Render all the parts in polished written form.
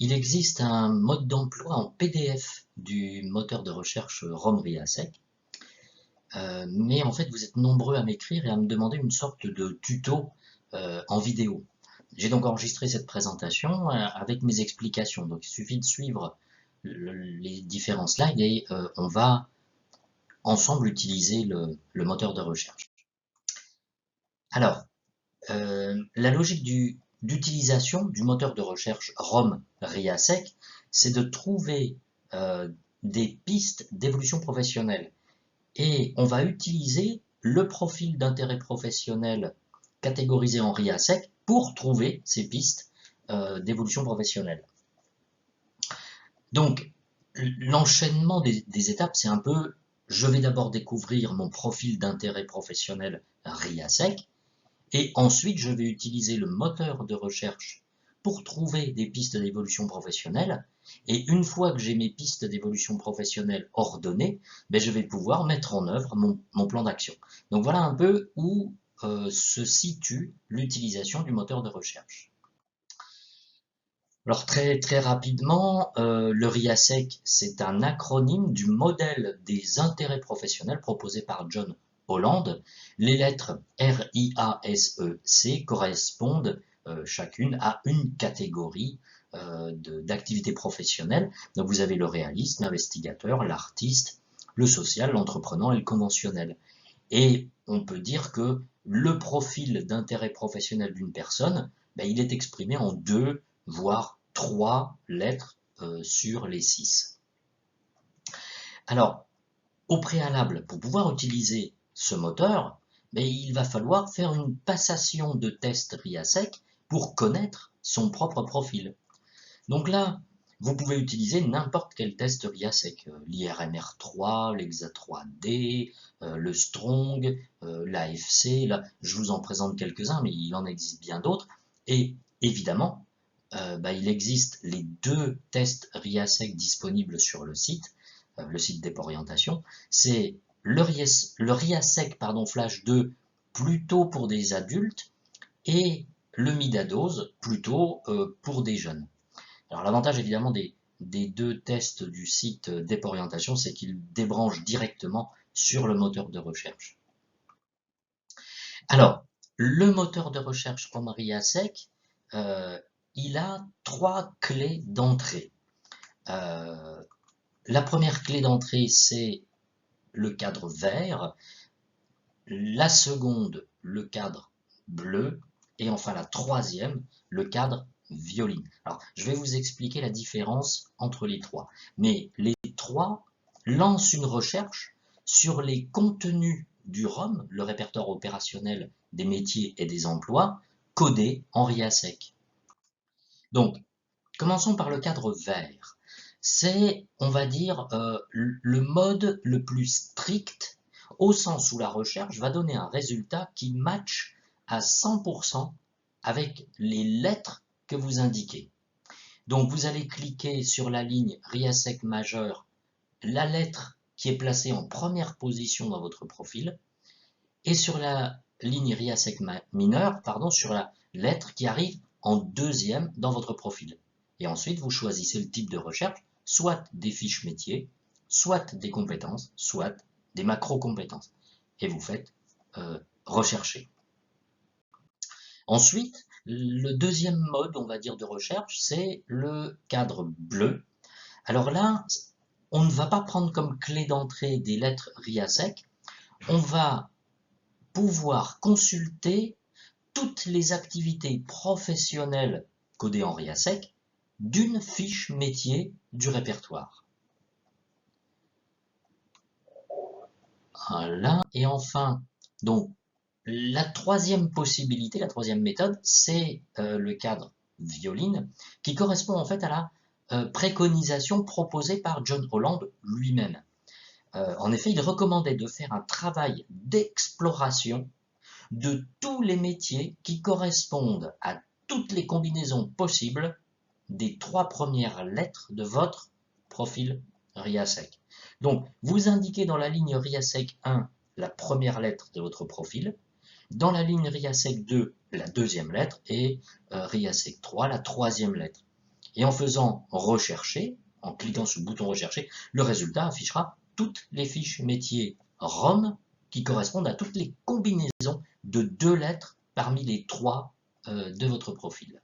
il existe un mode d'emploi en PDF du moteur de recherche ROM-RIASEC, mais en fait vous êtes nombreux à m'écrire et à me demander une sorte de tuto en vidéo. J'ai donc enregistré cette présentation avec mes explications, donc il suffit de suivre les différents slides et on va ensemble utiliser le moteur de recherche. Alors, la logique d'utilisation du moteur de recherche ROM-RIASEC, c'est de trouver des pistes d'évolution professionnelle. Et on va utiliser le profil d'intérêt professionnel catégorisé en RIASEC pour trouver ces pistes d'évolution professionnelle. Donc, l'enchaînement des étapes, c'est un peu, je vais d'abord découvrir mon profil d'intérêt professionnel RIASEC, et ensuite je vais utiliser le moteur de recherche pour trouver des pistes d'évolution professionnelle, et une fois que j'ai mes pistes d'évolution professionnelle ordonnées, ben je vais pouvoir mettre en œuvre mon plan d'action. Donc voilà un peu où se situe l'utilisation du moteur de recherche. Alors très rapidement, le RIASEC, c'est un acronyme du modèle des intérêts professionnels proposé par John Holland. Les lettres RIASEC correspondent chacune à une catégorie d'activité professionnelle. Donc vous avez le réaliste, l'investigateur, l'artiste, le social, l'entrepreneur et le conventionnel. Et on peut dire que le profil d'intérêt professionnel d'une personne, ben, il est exprimé en 2, voire 3 lettres sur les 6. Alors, au préalable, pour pouvoir utiliser ce moteur, ben, il va falloir faire une passation de test RIASEC pour connaître son propre profil. Donc là, vous pouvez utiliser n'importe quel test RIASEC, l'IRMR3, l'EXA3D, le Strong, l'AFC, là, je vous en présente quelques-uns, mais il en existe bien d'autres. Et évidemment, il existe les 2 tests RIASEC disponibles sur le site d'EPO Orientation. C'est le RIASEC Flash 2 plutôt pour des adultes et le Midadose plutôt pour des jeunes. Alors l'avantage évidemment des 2 tests du site d'EPO Orientation, c'est qu'ils débranchent directement sur le moteur de recherche. Alors, le moteur de recherche comme RIASEC, il a 3 clés d'entrée. La première clé d'entrée, c'est le cadre vert, la seconde, le cadre bleu, et enfin la troisième, le cadre violine. Alors, je vais vous expliquer la différence entre les 3. Mais les 3 lancent une recherche sur les contenus du ROM, le répertoire opérationnel des métiers et des emplois, codés en RIASEC. Donc, commençons par le cadre vert. C'est, on va dire, le mode le plus strict, au sens où la recherche va donner un résultat qui matche à 100% avec les lettres que vous indiquez. Donc vous allez cliquer sur la ligne RIASEC majeur, la lettre qui est placée en première position dans votre profil, et sur la ligne RIASEC mineur, sur la lettre qui arrive en deuxième dans votre profil. Et ensuite, vous choisissez le type de recherche, soit des fiches métiers, soit des compétences, soit des macro-compétences. Et vous faites rechercher. Ensuite, le deuxième mode, on va dire, de recherche, c'est le cadre bleu. Alors là, on ne va pas prendre comme clé d'entrée des lettres RIASEC, on va pouvoir consulter toutes les activités professionnelles codées en RIASEC d'une fiche métier du répertoire. Voilà. Et enfin, donc, la troisième possibilité, la troisième méthode, c'est le cadre violine, qui correspond en fait à la préconisation proposée par John Holland lui-même. En effet, il recommandait de faire un travail d'exploration de tous les métiers qui correspondent à toutes les combinaisons possibles des 3 premières lettres de votre profil RIASEC. Donc, vous indiquez dans la ligne RIASEC 1 la première lettre de votre profil, dans la ligne RIASEC 2 la deuxième lettre et RIASEC 3 la troisième lettre. Et en faisant rechercher, en cliquant sur le bouton rechercher, le résultat affichera toutes les fiches métiers ROM qui correspondent à toutes les combinaisons de 2 lettres parmi les 3 de votre profil.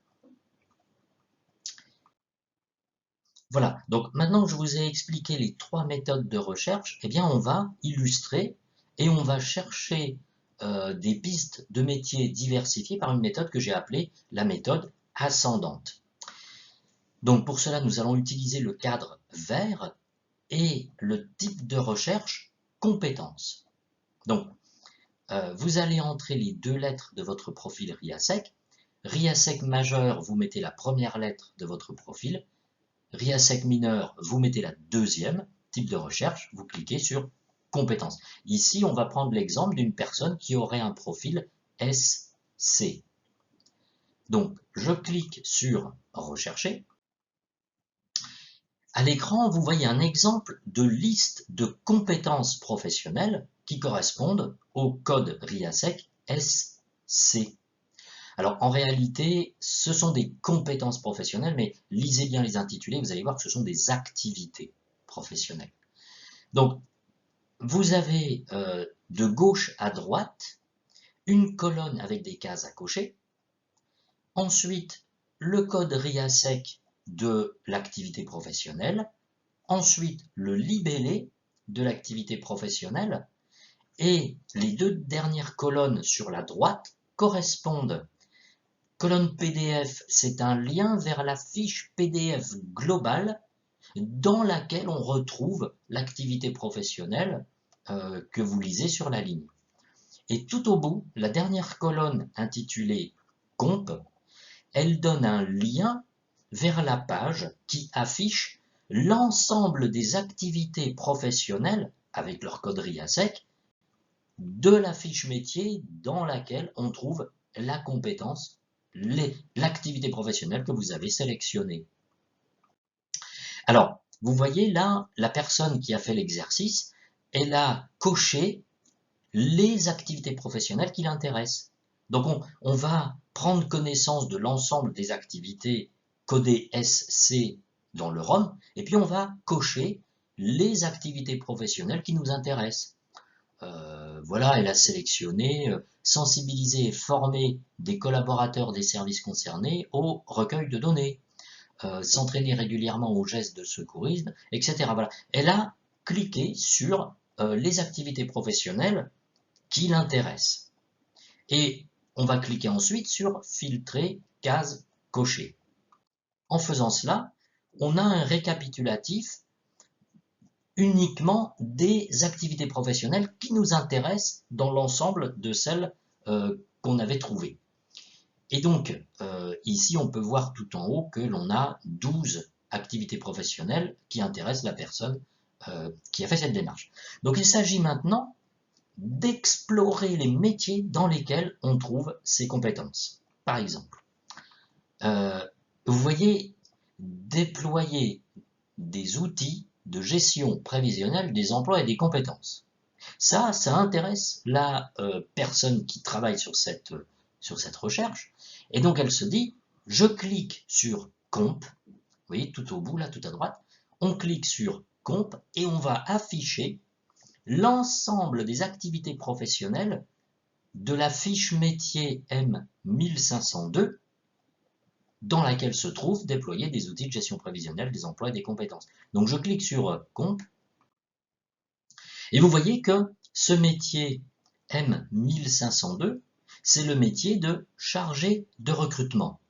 Voilà, donc maintenant que je vous ai expliqué les 3 méthodes de recherche, eh bien on va illustrer et on va chercher des pistes de métiers diversifiés par une méthode que j'ai appelée la méthode ascendante. Donc pour cela, nous allons utiliser le cadre vert et le type de recherche compétences. Donc, vous allez entrer les 2 lettres de votre profil RIASEC. RIASEC majeur, vous mettez la première lettre de votre profil. RIASEC mineur, vous mettez la deuxième. Type de recherche, vous cliquez sur compétences. Ici, on va prendre l'exemple d'une personne qui aurait un profil SC. Donc, je clique sur rechercher. À l'écran, vous voyez un exemple de liste de compétences professionnelles qui correspondent au code RIASEC SC. Alors en réalité, ce sont des compétences professionnelles, mais lisez bien les intitulés, vous allez voir que ce sont des activités professionnelles. Donc, vous avez de gauche à droite une colonne avec des cases à cocher. Ensuite, le code RIASEC de l'activité professionnelle, ensuite le libellé de l'activité professionnelle, et les 2 dernières colonnes sur la droite correspondent. Colonne PDF, c'est un lien vers la fiche PDF globale dans laquelle on retrouve l'activité professionnelle que vous lisez sur la ligne. Et tout au bout, la dernière colonne intitulée Comp, elle donne un lien vers la page qui affiche l'ensemble des activités professionnelles avec leur code RIASEC de la fiche métier dans laquelle on trouve la compétence, l'activité professionnelle que vous avez sélectionnée. Alors, vous voyez là, la personne qui a fait l'exercice, elle a coché les activités professionnelles qui l'intéressent. Donc on va prendre connaissance de l'ensemble des activités codées SC dans le ROM, et puis on va cocher les activités professionnelles qui nous intéressent. Voilà, elle a sélectionné sensibiliser et former des collaborateurs des services concernés au recueil de données, s'entraîner régulièrement aux gestes de secourisme, etc. Voilà. Elle a cliqué sur les activités professionnelles qui l'intéressent. Et on va cliquer ensuite sur filtrer, case cochée. En faisant cela, on a un récapitulatif uniquement des activités professionnelles qui nous intéressent dans l'ensemble de celles qu'on avait trouvées. Et donc, ici, on peut voir tout en haut que l'on a 12 activités professionnelles qui intéressent la personne qui a fait cette démarche. Donc, il s'agit maintenant d'explorer les métiers dans lesquels on trouve ces compétences. Par exemple, vous voyez déployer des outils de gestion prévisionnelle des emplois et des compétences. Ça intéresse la personne qui travaille sur cette recherche, et donc elle se dit, je clique sur Comp, vous voyez tout au bout, là, tout à droite, on clique sur Comp, et on va afficher l'ensemble des activités professionnelles de la fiche métier M1502, dans laquelle se trouvent déployés des outils de gestion prévisionnelle des emplois et des compétences. Donc je clique sur Comp, et vous voyez que ce métier M1502, c'est le métier de chargé de recrutement.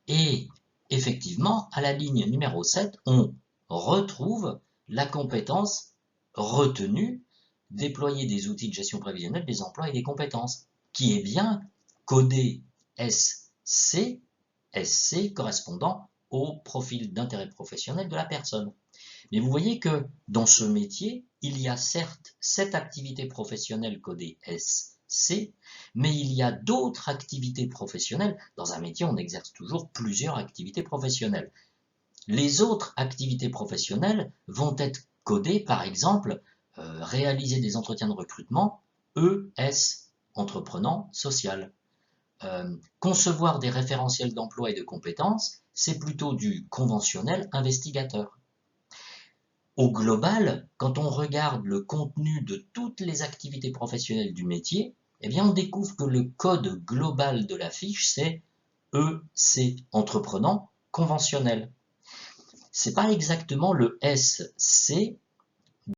Et effectivement, à la ligne numéro 7, on retrouve la compétence retenue, déployer des outils de gestion prévisionnelle des emplois et des compétences, qui est bien codé SC correspondant au profil d'intérêt professionnel de la personne. Mais vous voyez que dans ce métier, il y a certes cette activité professionnelle codée SC, mais il y a d'autres activités professionnelles. Dans un métier, on exerce toujours plusieurs activités professionnelles. Les autres activités professionnelles vont être codées, par exemple, réaliser des entretiens de recrutement, ES, entreprenant social. concevoir des référentiels d'emploi et de compétences, c'est plutôt du conventionnel investigateur. Au global, quand on regarde le contenu de toutes les activités professionnelles du métier, eh bien on découvre que le code global de la fiche, c'est EC, entreprenant conventionnel. C'est pas exactement le SC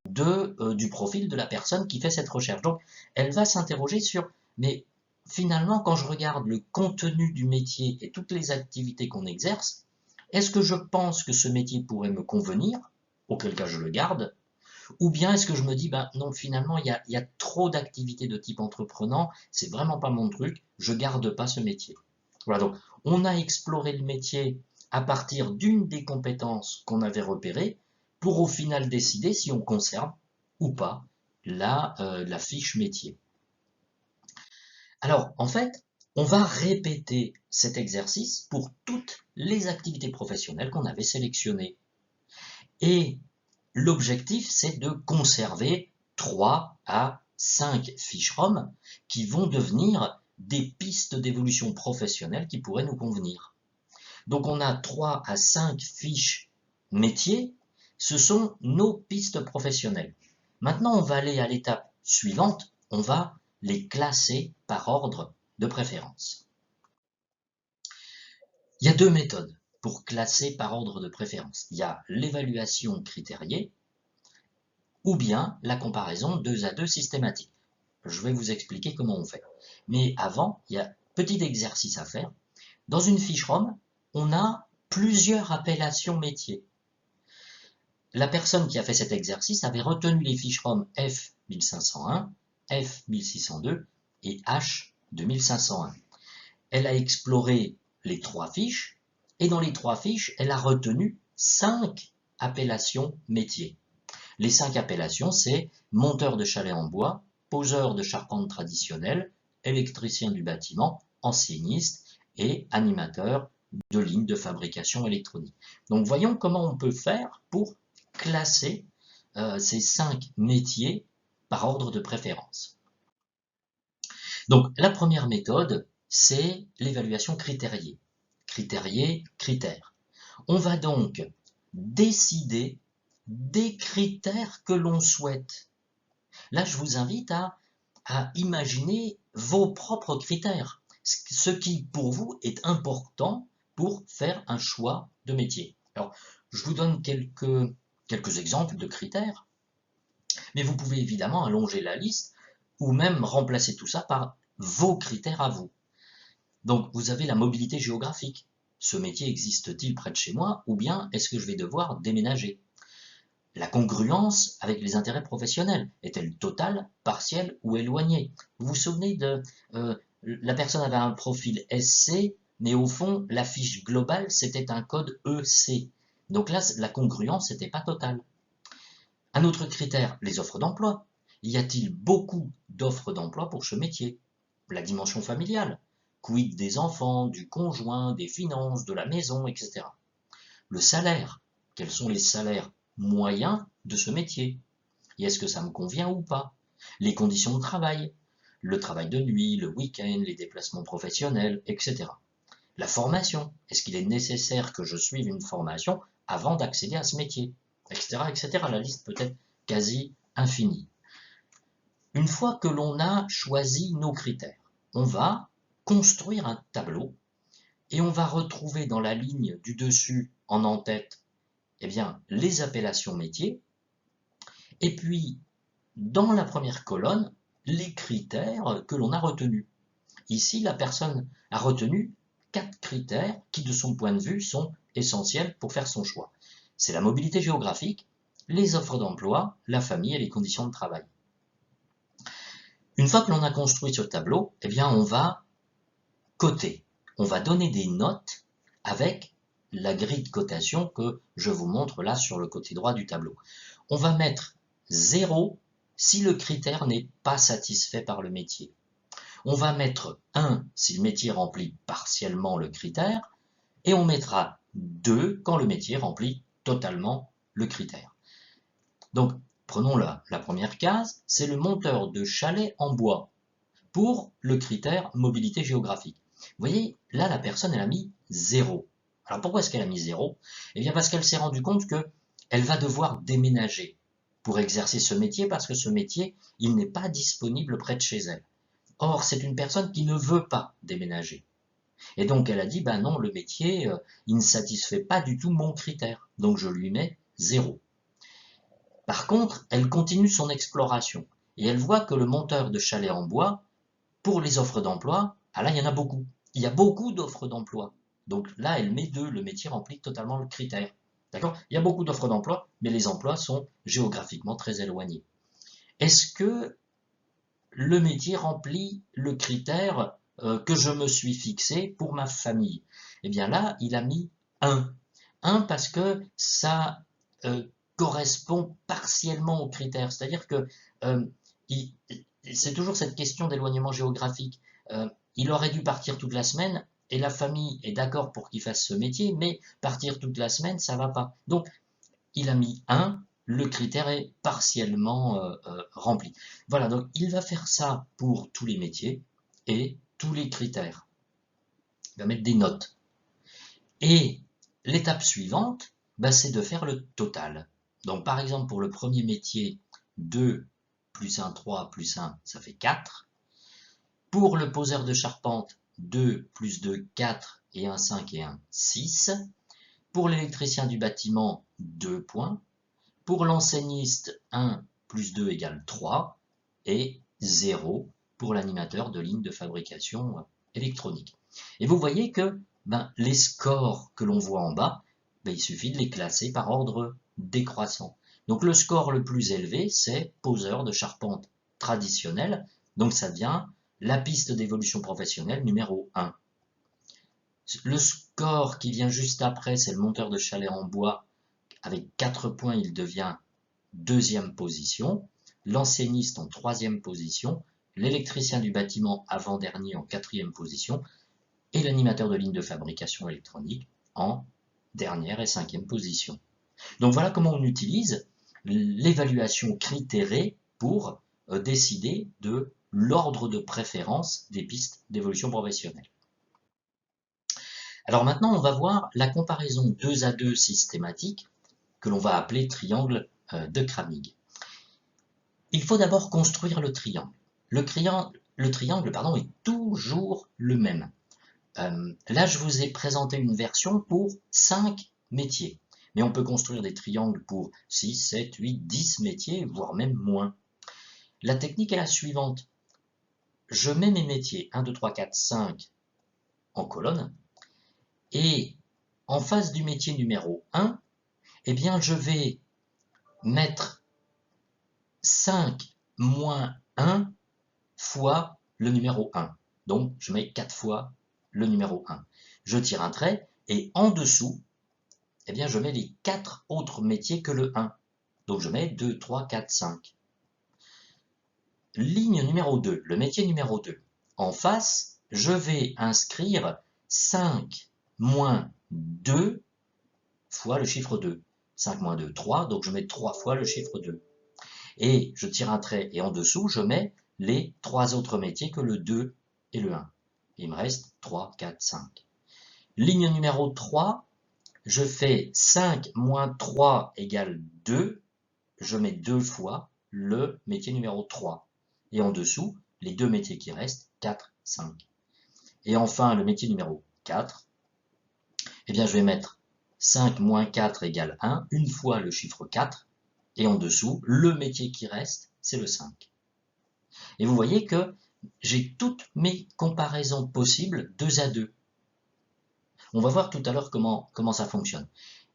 du profil de la personne qui fait cette recherche. Donc, elle va s'interroger sur, mais finalement, quand je regarde le contenu du métier et toutes les activités qu'on exerce, est-ce que je pense que ce métier pourrait me convenir, auquel cas je le garde, ou bien est-ce que je me dis, ben non, finalement, il y a trop d'activités de type entreprenant, c'est vraiment pas mon truc, je garde pas ce métier. Voilà, donc on a exploré le métier à partir d'une des compétences qu'on avait repérées, pour au final décider si on conserve ou pas la fiche métier. Alors, en fait, on va répéter cet exercice pour toutes les activités professionnelles qu'on avait sélectionnées. Et l'objectif, c'est de conserver 3 à 5 fiches ROM qui vont devenir des pistes d'évolution professionnelle qui pourraient nous convenir. Donc on a 3 à 5 fiches métiers, ce sont nos pistes professionnelles. Maintenant, on va aller à l'étape suivante, on va les classer par ordre de préférence. Il y a deux méthodes pour classer par ordre de préférence. Il y a l'évaluation critériée ou bien la comparaison 2 à 2 systématique. Je vais vous expliquer comment on fait. Mais avant, il y a un petit exercice à faire. Dans une fiche ROM, on a plusieurs appellations métiers. La personne qui a fait cet exercice avait retenu les fiches ROM F1501, F1602 et H2501. Elle a exploré les 3 fiches et dans les 3 fiches, elle a retenu 5 appellations métiers. Les 5 appellations, c'est monteur de chalet en bois, poseur de charpente traditionnelle, électricien du bâtiment, enseigniste et animateur de ligne de fabrication électronique. Donc voyons comment on peut faire pour classer ces 5 métiers par ordre de préférence. Donc la première méthode, c'est l'évaluation critériée. Critériée, critère. On va donc décider des critères que l'on souhaite. Là, je vous invite à imaginer vos propres critères, ce qui pour vous est important pour faire un choix de métier. Alors, je vous donne quelques exemples de critères, mais vous pouvez évidemment allonger la liste ou même remplacer tout ça par vos critères à vous. Donc, vous avez la mobilité géographique. Ce métier existe-t-il près de chez moi ou bien est-ce que je vais devoir déménager? La congruence avec les intérêts professionnels est-elle totale, partielle ou éloignée? Vous vous souvenez de la personne avait un profil SC, mais au fond, la fiche globale, c'était un code EC. Donc là, la congruence n'était pas totale. Un autre critère, les offres d'emploi. Y a-t-il beaucoup d'offres d'emploi pour ce métier? La dimension familiale. Quid des enfants, du conjoint, des finances, de la maison, etc. Le salaire. Quels sont les salaires moyens de ce métier? Et est-ce que ça me convient ou pas? Les conditions de travail. Le travail de nuit, le week-end, les déplacements professionnels, etc. La formation. Est-ce qu'il est nécessaire que je suive une formation avant d'accéder à ce métier? Etc., etc. La liste peut être quasi infinie. Une fois que l'on a choisi nos critères, on va construire un tableau et on va retrouver dans la ligne du dessus en en-tête eh bien, les appellations métiers et puis dans la première colonne les critères que l'on a retenus. Ici, la personne a retenu 4 critères qui, de son point de vue, sont essentiels pour faire son choix. C'est la mobilité géographique, les offres d'emploi, la famille et les conditions de travail. Une fois que l'on a construit ce tableau, eh bien, on va coter. On va donner des notes avec la grille de cotation que je vous montre là sur le côté droit du tableau. On va mettre 0 si le critère n'est pas satisfait par le métier. On va mettre 1 si le métier remplit partiellement le critère, et on mettra 2 quand le métier remplit totalement le critère. Donc, prenons la première case, c'est le monteur de chalet en bois, pour le critère mobilité géographique. Vous voyez, là, la personne, elle a mis 0. Alors pourquoi est-ce qu'elle a mis 0? Eh bien parce qu'elle s'est rendue compte qu'elle va devoir déménager pour exercer ce métier, parce que ce métier, il n'est pas disponible près de chez elle. Or, c'est une personne qui ne veut pas déménager. Et donc elle a dit, ben non, le métier, il ne satisfait pas du tout mon critère. Donc je lui mets 0. Par contre, elle continue son exploration. Et elle voit que le monteur de chalet en bois, pour les offres d'emploi, ah là, il y en a beaucoup. Il y a beaucoup d'offres d'emploi. Donc là, elle met 2, le métier remplit totalement le critère. D'accord? Il y a beaucoup d'offres d'emploi, mais les emplois sont géographiquement très éloignés. Est-ce que le métier remplit le critère que je me suis fixé pour ma famille? Eh bien là, il a mis 1. 1 parce que ça correspond partiellement au critère. C'est-à-dire que euh, c'est toujours cette question d'éloignement géographique. Il aurait dû partir toute la semaine et la famille est d'accord pour qu'il fasse ce métier, mais partir toute la semaine, ça va pas. Donc, il a mis 1, le critère est partiellement rempli. Voilà, donc il va faire ça pour tous les métiers et tous les critères. Il va mettre des notes. Et l'étape suivante, bah, c'est de faire le total. Donc par exemple, pour le premier métier, 2 plus 1, 3 plus 1, ça fait 4. Pour le poseur de charpente, 2 plus 2, 4 et 1, 5 et 1, 6. Pour l'électricien du bâtiment, 2 points. Pour l'enseigniste, 1 plus 2 égale 3 et 0 pour l'animateur de ligne de fabrication électronique. Et vous voyez que les scores que l'on voit en bas, il suffit de les classer par ordre décroissant. Donc le score le plus élevé, c'est poseur de charpente traditionnel, donc ça devient la piste d'évolution professionnelle numéro 1. Le score qui vient juste après, c'est le monteur de chalet en bois. Avec 4 points, il devient deuxième position, l'enseigniste en troisième position, l'électricien du bâtiment avant-dernier en quatrième position, et l'animateur de ligne de fabrication électronique en dernière et cinquième position. Donc voilà comment on utilise l'évaluation critérée pour décider de l'ordre de préférence des pistes d'évolution professionnelle. Alors maintenant, on va voir la comparaison 2 à 2 systématique que l'on va appeler triangle de Cramig. Il faut d'abord construire le triangle. Le triangle est toujours le même. Là, je vous ai présenté une version pour 5 métiers. Mais on peut construire des triangles pour 6, 7, 8, 10 métiers, voire même moins. La technique est la suivante. Je mets mes métiers 1, 2, 3, 4, 5 en colonne. Et en face du métier numéro 1, eh bien, je vais mettre 5 moins 1 fois le numéro 1. Donc, je mets 4 fois le numéro 1. Je tire un trait et en dessous, eh bien, je mets les 4 autres métiers que le 1. Donc, je mets 2, 3, 4, 5. Ligne numéro 2, le métier numéro 2. En face, je vais inscrire 5 moins 2 fois le chiffre 2. 5 moins 2, 3, donc je mets 3 fois le chiffre 2. Et je tire un trait et en dessous, je mets les 3 autres métiers que le 2 et le 1. Il me reste 3, 4, 5. Ligne numéro 3, je fais 5 moins 3 égale 2. Je mets 2 fois le métier numéro 3. Et en dessous, les 2 métiers qui restent, 4, 5. Et enfin, le métier numéro 4, eh bien, je vais mettre 5 moins 4 égale 1, une fois le chiffre 4. Et en dessous, le métier qui reste, c'est le 5. Et vous voyez que j'ai toutes mes comparaisons possibles 2 à 2. On va voir tout à l'heure comment ça fonctionne.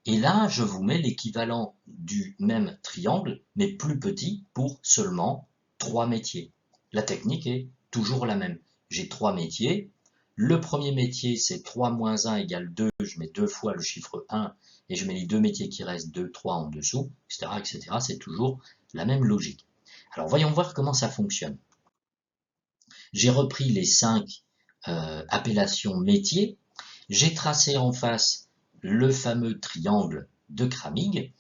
Et là, je vous mets l'équivalent du même triangle, mais plus petit pour seulement 3 métiers. La technique est toujours la même. J'ai 3 métiers. Le premier métier, c'est 3 moins 1 égale 2. Je mets 2 fois le chiffre 1 et je mets les 2 métiers qui restent 2, 3 en dessous, etc. etc. C'est toujours la même logique. Alors, voyons voir comment ça fonctionne. J'ai repris les 5 appellations métiers. J'ai tracé en face le fameux triangle de Cramig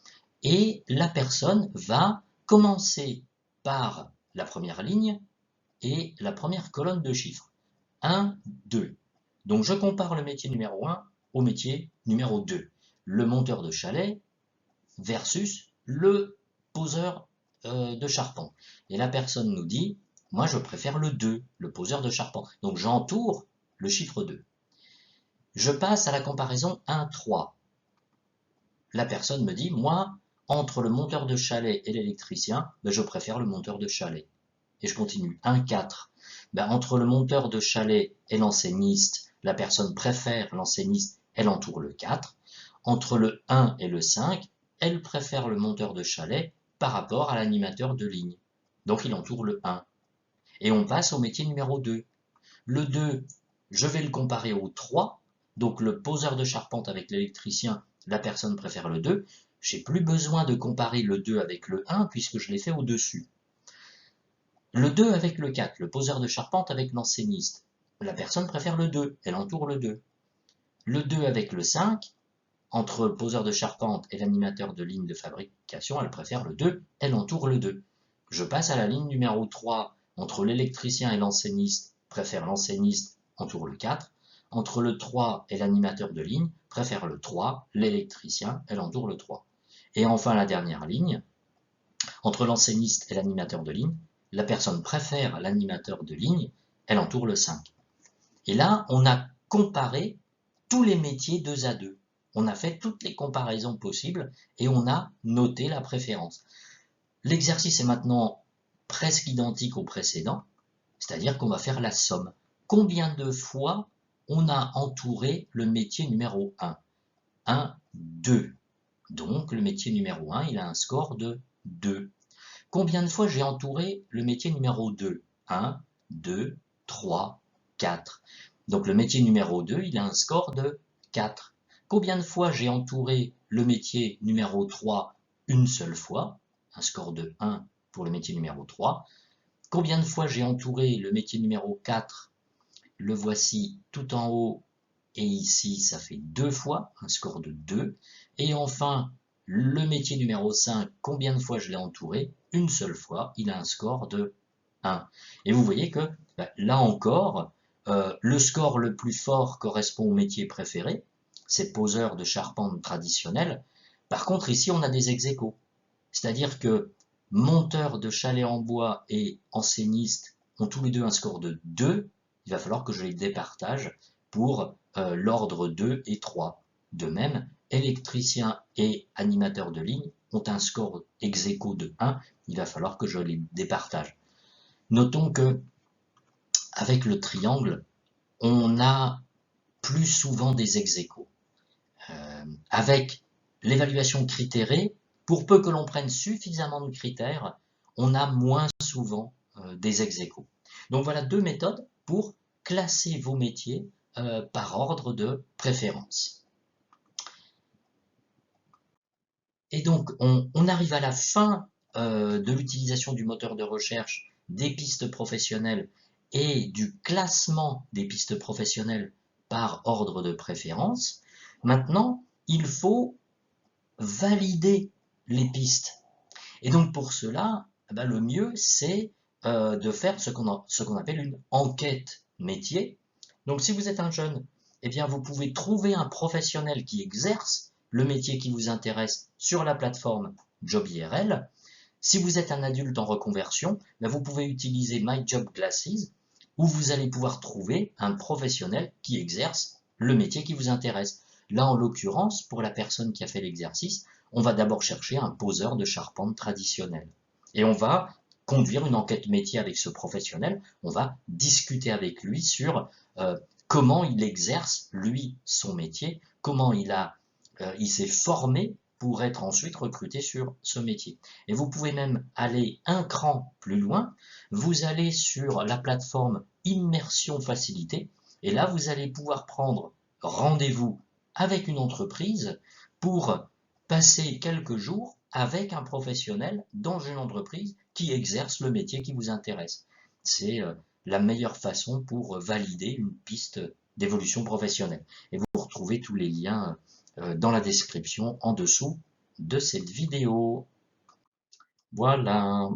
et la personne va commencer par la première ligne et la première colonne de chiffres. 1, 2. Donc je compare le métier numéro 1 au métier numéro 2. Le monteur de chalet versus le poseur de charpente. Et la personne nous dit, moi je préfère le 2, le poseur de charpente. Donc j'entoure le chiffre 2. Je passe à la comparaison 1-3. La personne me dit, moi, entre le monteur de chalet et l'électricien, ben, je préfère le monteur de chalet. Et je continue. 1-4. Ben, entre le monteur de chalet et l'enseigniste, la personne préfère l'enseigniste, elle entoure le 4. Entre le 1 et le 5, elle préfère le monteur de chalet par rapport à l'animateur de ligne. Donc il entoure le 1. Et on passe au métier numéro 2. Le 2, je vais le comparer au 3. Donc le poseur de charpente avec l'électricien, la personne préfère le 2. J'ai plus besoin de comparer le 2 avec le 1 puisque je l'ai fait au-dessus. Le 2 avec le 4, le poseur de charpente avec l'enseigniste. La personne préfère le 2, elle entoure le 2. Le 2 avec le 5, entre le poseur de charpente et l'animateur de ligne de fabrication, elle préfère le 2, elle entoure le 2. Je passe à la ligne numéro 3, entre l'électricien et l'enseigniste, préfère l'enseigniste, entoure le 4. Entre le 3 et l'animateur de ligne, préfère le 3, l'électricien, elle entoure le 3. Et enfin la dernière ligne, entre l'enseigniste et l'animateur de ligne, la personne préfère l'animateur de ligne, elle entoure le 5. Et là, on a comparé tous les métiers 2 à 2. On a fait toutes les comparaisons possibles et on a noté la préférence. L'exercice est maintenant presque identique au précédent, c'est-à-dire qu'on va faire la somme. Combien de fois on a entouré le métier numéro 1 1, 2. Donc le métier numéro 1, il a un score de 2. Combien de fois j'ai entouré le métier numéro 2 1, 2, 3, 4. Donc le métier numéro 2, il a un score de 4. Combien de fois j'ai entouré le métier numéro 3 une seule fois, un score de 1 pour le métier numéro 3. Combien de fois j'ai entouré le métier numéro 4, le voici tout en haut, et ici ça fait 2 fois, un score de 2. Et enfin, le métier numéro 5, combien de fois je l'ai entouré? Une seule fois, il a un score de 1. Et vous voyez que là encore, le score le plus fort correspond au métier préféré, c'est poseur de charpente traditionnel. Par contre, ici, on a des ex-aequo. C'est-à-dire que monteur de chalet en bois et enseigniste ont tous les deux un score de 2. Il va falloir que je les départage pour l'ordre 2 et 3. De même, électricien et animateur de ligne ont un score ex-aequo de 1. Il va falloir que je les départage. Notons que avec le triangle, on a plus souvent des ex-aequo. Avec l'évaluation critérée, pour peu que l'on prenne suffisamment de critères, on a moins souvent des ex-aequo. Donc voilà 2 méthodes pour classer vos métiers par ordre de préférence. Et donc on arrive à la fin de l'utilisation du moteur de recherche, des pistes professionnelles et du classement des pistes professionnelles par ordre de préférence. Maintenant, il faut valider les pistes. Et donc pour cela, le mieux c'est de faire ce qu'on appelle une enquête métier. Donc si vous êtes un jeune, eh bien vous pouvez trouver un professionnel qui exerce le métier qui vous intéresse sur la plateforme JobIRL. Si vous êtes un adulte en reconversion, vous pouvez utiliser My Job Glasses où vous allez pouvoir trouver un professionnel qui exerce le métier qui vous intéresse. Là, en l'occurrence, pour la personne qui a fait l'exercice, on va d'abord chercher un poseur de charpente traditionnel. Et on va conduire une enquête métier avec ce professionnel. On va discuter avec lui sur comment il exerce, lui, son métier, comment il s'est formé pour être ensuite recruté sur ce métier. Et vous pouvez même aller un cran plus loin. Vous allez sur la plateforme Immersion Facilitée. Et là, vous allez pouvoir prendre rendez-vous avec une entreprise pour passer quelques jours avec un professionnel dans une entreprise qui exerce le métier qui vous intéresse. C'est la meilleure façon pour valider une piste d'évolution professionnelle. Et vous retrouvez tous les liens dans la description en dessous de cette vidéo. Voilà.